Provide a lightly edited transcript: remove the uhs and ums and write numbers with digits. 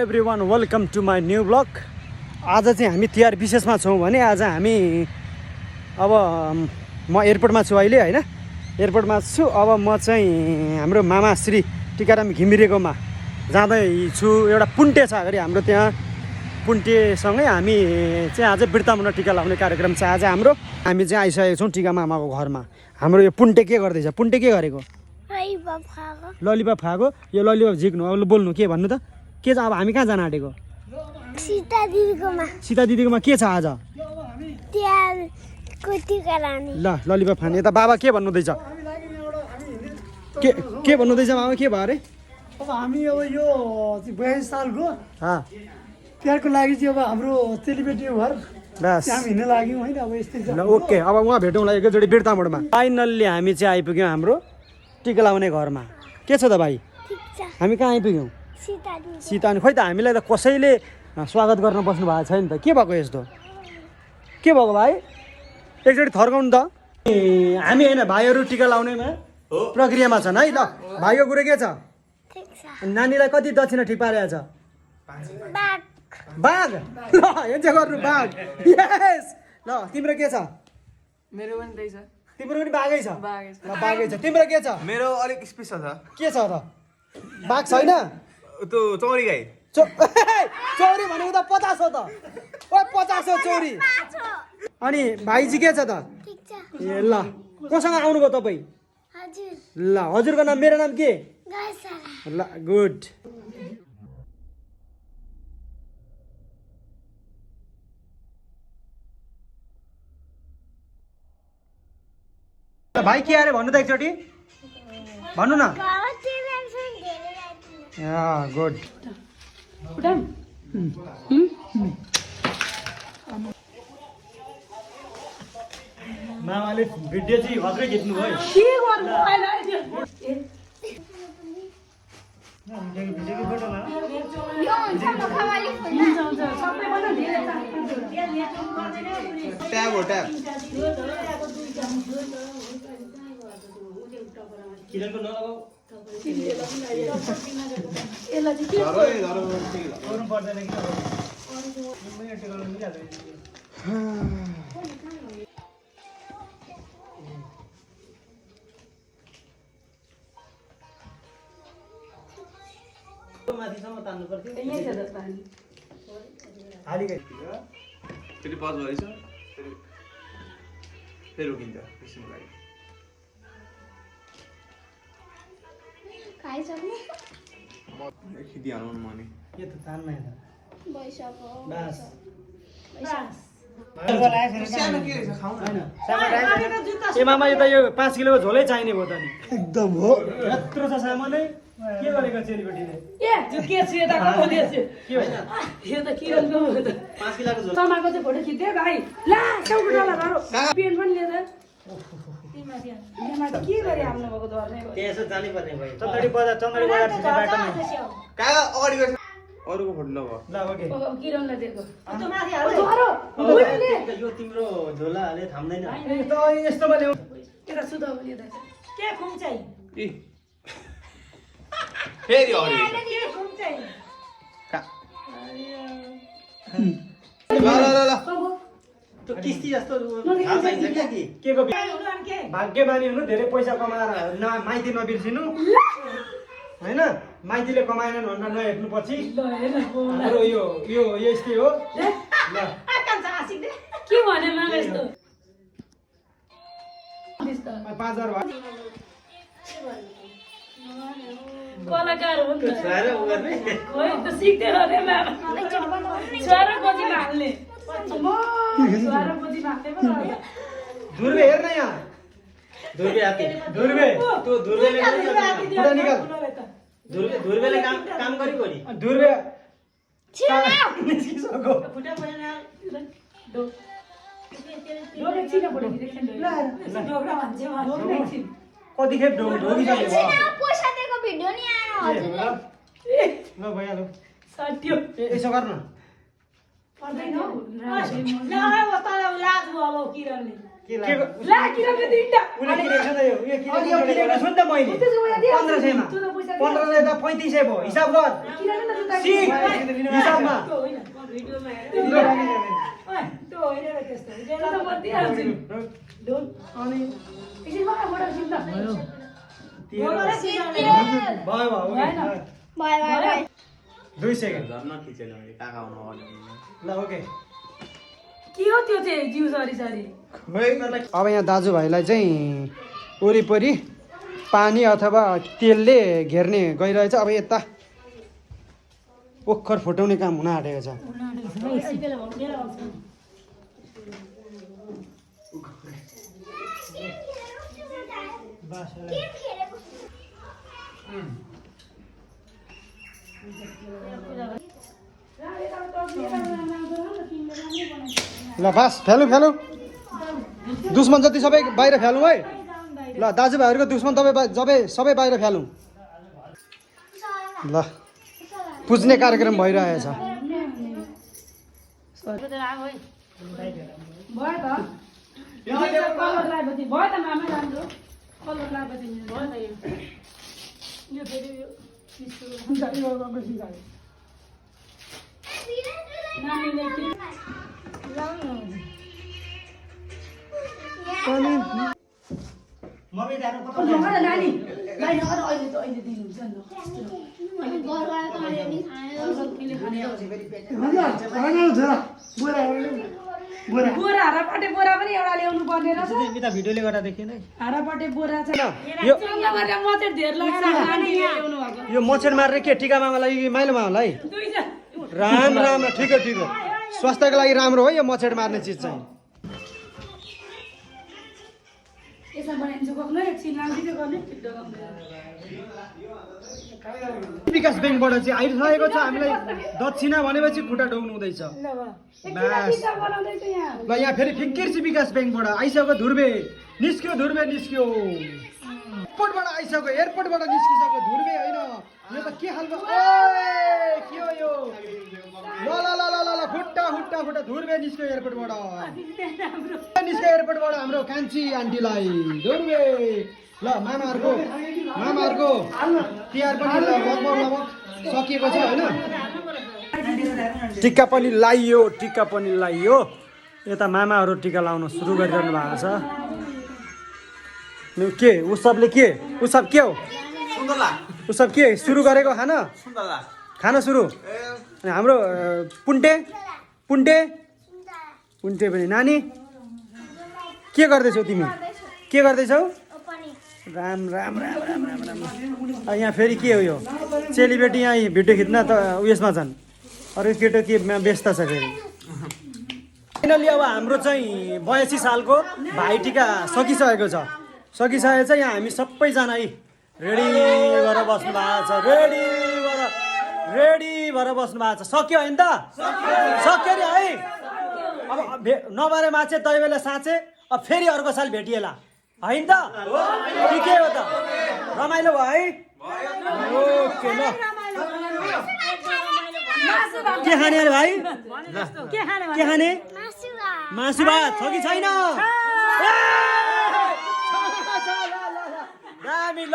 Everyone welcome to my new blog. आज चाहिँ हामी तिहार विशेषमा छौँ भने आज हामी अब म एयरपोर्टमा छु अहिले होइन, एयरपोर्टमा छु। अब म चाहिँ हाम्रो मामा श्री टिकाराम घिमिरेकोमा जाँदैछु। एउटा पुन्टे छ अगाडि हाम्रो, त्यहाँ पुन्टेसँगै हामी चाहिँ आज बिर्तामुना टिका लाउने कार्यक्रम छ आज हाम्रो। हामी चाहिँ आइसकेको छौँ टिका मामाको घरमा। हाम्रो यो पुन्टे के गर्दैछ? पुन्टे के गरेको? ललिपप खाएको। यो ललिपप झिक्नु, अब बोल्नु के भन्नु त? के छ अब हामी कहाँ जान आँटेको? सीता दिदीकोमा के छ आज? ल ललिपप खाने। यता बाबा के भन्नुहुँदैछ? के भन्नुहुँदैछ बाबा? के भयो अरे? अब हामी अब यो 42 सालको तिहारको लागि चाहिँ अब हाम्रो चेलीबेटी घर बस हामी हिँड्न लाग्यौँ होइन। अब यस्तै छ। ल ओके, अब उहाँ भेटौँला एकैचोटि बिर्तामोडमा। फाइनल्ली हामी चाहिँ आइपुग्यौँ हाम्रो टिका लाउने घरमा। के छ त भाइ? हामी कहाँ आइपुग्यौँ? सीता। अनि खोइ त हामीलाई त कसैले स्वागत गर्न बस्नु भएको छैन त। के भएको यस्तो? के भएको भाइ? एकचोटि थर्काउनु त। हामी होइन भाइहरू टिका लाउनेमा प्रक्रियामा छन् है। ल भाइको कुरो के छ? नानीलाई कति दक्षिणा ठिक पारेको छ? बाघ। ल यहाँ गर्नु बाघ। यस। ल तिम्रो के छ? मेरो पनि त्यही छ। तिम्रो पनि बाघै छ? ल बाघै छ। तिम्रो के छ? मेरो अलिक स्पेसल छ। के छ त? बाघ छैन? त्यो चौरी गाई। चौरी भनेको त 50 हो त। ओ 50 हो चौरी। अनि भाइजी के छ त? ए ल कोसँग आउनुभयो तपाईँ? ल हजुरको नाम? मेरो नाम के? ल गुड। भाइ के अरे भन्नु त एकचोटि भन्नु न। गुड। मामाले भिडियो चाहिँ भद्रै खिच्नु भयो। ट्याब हो ट्याब। किरणको नलगाऊ। गर्नु पर्दैन कि माथिसम्म तान्नु पर्थ्यो। फेरि पज भएछ, फेरि रोकिन्छ एकछिनको लागि। खिदिहाल्नु न मनी। के त तान्नु है त। बस सानो के रहेछ खाऊ न। ए मामा यो त यो 5 किलोको झोलै चाहिने भयो त नि। एकदम हो। यत्रो छ सामानै के गरेको चेलीबेटीले? ए त्यो के छ यता कहिले छ? के होइन? यो त किरणको हो त। 5 किलोको झोल समाको चाहिँ फोटो खिच्दे भाइ। ला चौकुटाला गाह्रो। पेन पनि लिएर के गरे आफ्नो भएको धर्ने भयो। त्यसो जानै पर्ने भयो। चन्दडी बजार छिर्ने बाटोमा। कहाँ अगाडि गएछ? अरूको फोटो लगाऊ। ल ओके। किरणलाई दिएको। यो तिम्रो झोलाले थाम्दैन। त यस्तोमा ल्याउ। यता सुध लिएर के खुम चाहिँ? ए फेरि अगाडि गएछ। के खुम चाहिँ? ल ल ल ल। त्यो किस्ती जस्तो थाहा पाइन्छ क्या कि के को भाग्यमानी हुनु, धेरै पैसा कमाएर माइती नबिर्सिनु होइन। माइतीले कमाएनन् भनेर नहेर्नु पछि। हाम्रो यो यो यस्तै हो। ल के भने मलाई यस्तो 5000 भयो। कलाकार हो नि त। छोएर उ गर्ने खोइ त सिक्दैन रे मामा। छोरा पछि भाग्ने। छोरा पछि भाग्ने पो ल। धुर्वे हेर्न यहाँ। धुर्वे हाती। धुर्वे त्यो धुर्वेले पुरा निकाल। धुर्वेले काम गरेको नि। धुर्वे निस्किसक्यो। कतिखेप ढोगिसक्यो। ल भइहाल्यो। यसो गर्न। पर्दैन हौ। लाज भयो अब किरणले। के लाग्यो? ला किनभने तिनटा उसले किनेको छ त यो किनेको छु नि त मैले 1500 मा 1500 त 3500 भयो हिसाब गर किनभने त जुत्ता सिक हिसाबमा त्यो होइन भिडियोमा त्यो होइन र त्यस्तो जेल त म दिइहाल्छु डोन अनि एकछिन मलाई फोटो खिच्नु त भयो भयो 2 सेकेन्ड झर्न खिचेन मैले काका आउनु अगाडि ल ओके के हो त्यो चाहिँ जिउ सरी सरी अब यहाँ दाजुभाइलाई चाहिँ वरिपरि पानी अथवा तेलले घेर्ने गइरहेछ अब यता ओखर फुटाउने काम हुन आँटेको छ ल बास फ्यालौँ फ्यालौँ दुश्मन जति सबै बाहिर फ्यालौँ है ल दाजुभाइहरूको दुश्मन तपाईँ सबै बाहिर फ्यालौँ ल पुज्ने कार्यक्रम भइरहेछ भयो त कलर लगाएपछि भयो त मामा राम्रो कलर लगाएपछि भयो त यो फेरि नानीले के नानी बाहिर अहिले त अहिले दिनुहुन्छ बोरा हारापटे बोरा पनि एउटा ल्याउनु पर्ने रहेछ भिडियोले गर्दा देखिएन हारापटे बोरा छ यो म चाहिँ धेर लाग्छ नानीले ल्याउनु भएको यो मच्छर मार्ने के टिका मामालाई कि माइलो मामालाई दुईजना राम राम ठिक हो स्वास्थ्यको लागि राम्रो हो यो मच्छर मार्ने चिज चाहिँ यसमा बनाइदिन्छु गक्नु एकछिन राम्ररी गर्ने छिटो विकास ब्याङ्कबाट चाहिँ आइरहेको छ हामीलाई दक्षिणा भनेपछि खुट्टा डोक्नु हुँदैछ बनाउँदैछु यहाँ ल यहाँ फेरि फिक्किर चाहिँ विकास ब्याङ्कबाट आइसक्यो धुर्बे निस्क्यो एयरपोर्टबाट आइसक्यो एयरपोर्टबाट निस्किसक्यो धुर्बे होइन यो त के खालको के हो यो ल ल ल ल ल खुट्टा धुर्बे निस्क्यो एयरपोर्टबाट हाम्रो कान्छी आन्टीलाई धुर्बे ल मामाहरूको तिहार पनि लगभग सकिएको छ होइन टिका पनि लाइयो यता मामाहरू टिका लाउन सुरु गरिरहनु भएको छ के उसबले के उसब के हो सुन्दरला उसब के सुरु गरेको सुन्दरला खाना सुरु अनि हाम्रो पुन्टे पनि नानी के गर्दैछौ तिमी के गर्दैछौ राम यहाँ फेरि के हो यो चेलीबेटी यहाँ भिडियो खिच्न त उयसमा छन् अरू केटो के व्यस्त छ फेरि फाइनली अब हाम्रो चाहिँ 82 सालको भाइटिका सकिसकेको छ यहाँ हामी सबैजना है रेडी भएर बस्नु भएको छ सक्यो होइन त सक्यो नि है अब नभएर माछे तै बेला साँचे अब फेरि अर्को साल भेटिएला होइन त ठिकै हो त रमाइलो भयो है ओके ल के खाने अरे भाइ के खाने मासु भात छ कि छैन दामी ल